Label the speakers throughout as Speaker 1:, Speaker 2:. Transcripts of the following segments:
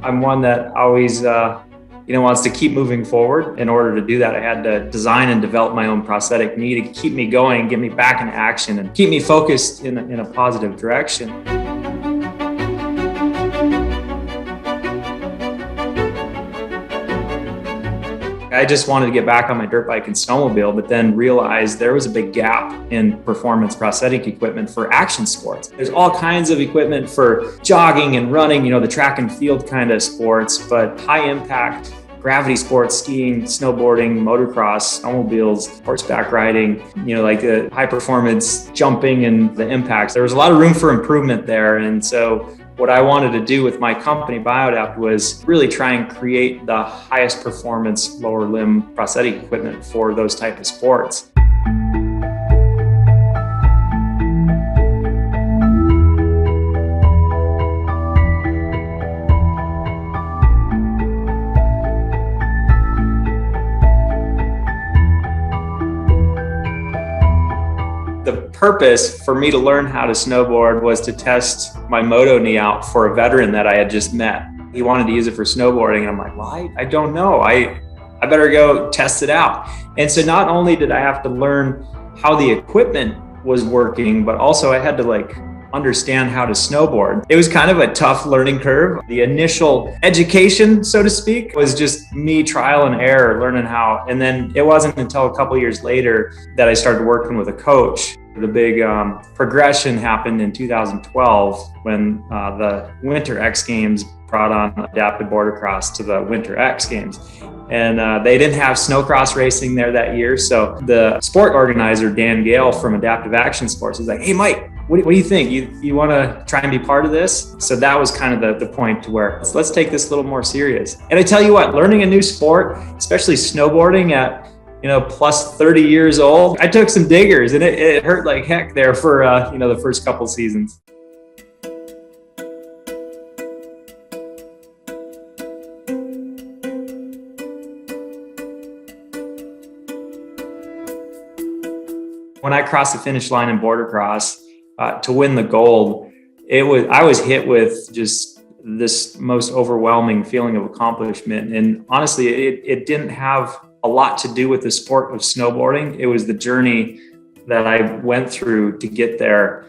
Speaker 1: I'm one that always, wants to keep moving forward. In order to do that, I had to design and develop my own prosthetic knee to keep me going, get me back in action, and keep me focused in a positive direction. I just wanted to get back on my dirt bike and snowmobile, but then realized there was a big gap in performance prosthetic equipment for action sports. There's all kinds of equipment for jogging and running, the track and field kind of sports, but high impact gravity sports, skiing, snowboarding, motocross, snowmobiles, horseback riding, like the high performance jumping and the impacts. There was a lot of room for improvement there. And so what I wanted to do with my company, BioAdapt, was really try and create the highest performance lower limb prosthetic equipment for those type of sports. The purpose for me to learn how to snowboard was to test my moto knee out for a veteran that I had just met. He wanted to use it for snowboarding, and I'm like, well, I don't know. I better go test it out. And so not only did I have to learn how the equipment was working, but also I had to understand how to snowboard. It was kind of a tough learning curve. The initial education, so to speak, was just me trial and error, learning how. And then it wasn't until a couple years later that I started working with a coach. The big progression happened in 2012 when the Winter X Games brought on adaptive bordercross to the Winter X Games. And they didn't have snowcross racing there that year. So the sport organizer, Dan Gale from Adaptive Action Sports, was like, hey, Mike, what do you think? You want to try and be part of this? So that was kind of the point to where let's take this a little more serious. And I tell you what, learning a new sport, especially snowboarding at plus 30 years old, I took some diggers, and it hurt like heck there for the first couple seasons. When I crossed the finish line in bordercross to win the gold, I was hit with just this most overwhelming feeling of accomplishment. And honestly, it didn't have a lot to do with the sport of snowboarding. It was the journey that I went through to get there.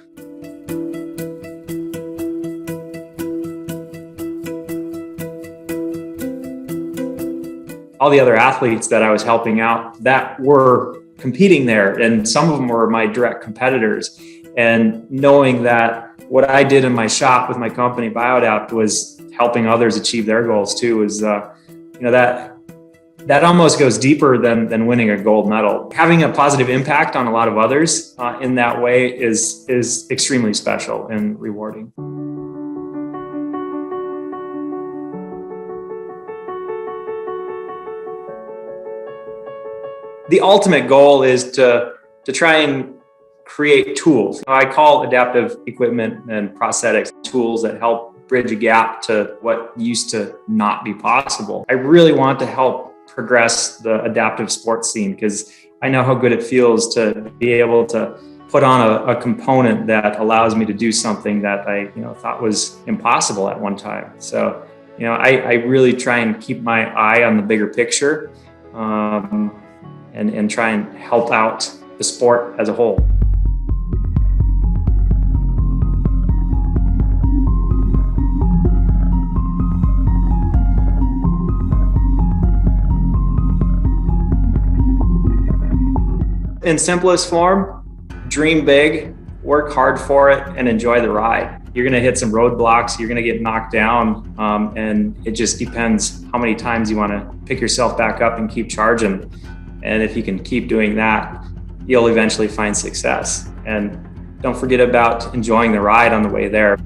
Speaker 1: All the other athletes that I was helping out that were competing there, and some of them were my direct competitors. And knowing that what I did in my shop with my company, BioAdapt, was helping others achieve their goals too, is that almost goes deeper than winning a gold medal. Having a positive impact on a lot of others in that way is extremely special and rewarding. The ultimate goal is to try and create tools. I call adaptive equipment and prosthetics tools that help bridge a gap to what used to not be possible. I really want to help progress the adaptive sports scene because I know how good it feels to be able to put on a component that allows me to do something that I thought was impossible at one time. So I really try and keep my eye on the bigger picture and try and help out the sport as a whole. In simplest form, dream big, work hard for it, and enjoy the ride. You're going to hit some roadblocks, you're going to get knocked down, and it just depends how many times you want to pick yourself back up and keep charging. And if you can keep doing that, you'll eventually find success. And don't forget about enjoying the ride on the way there.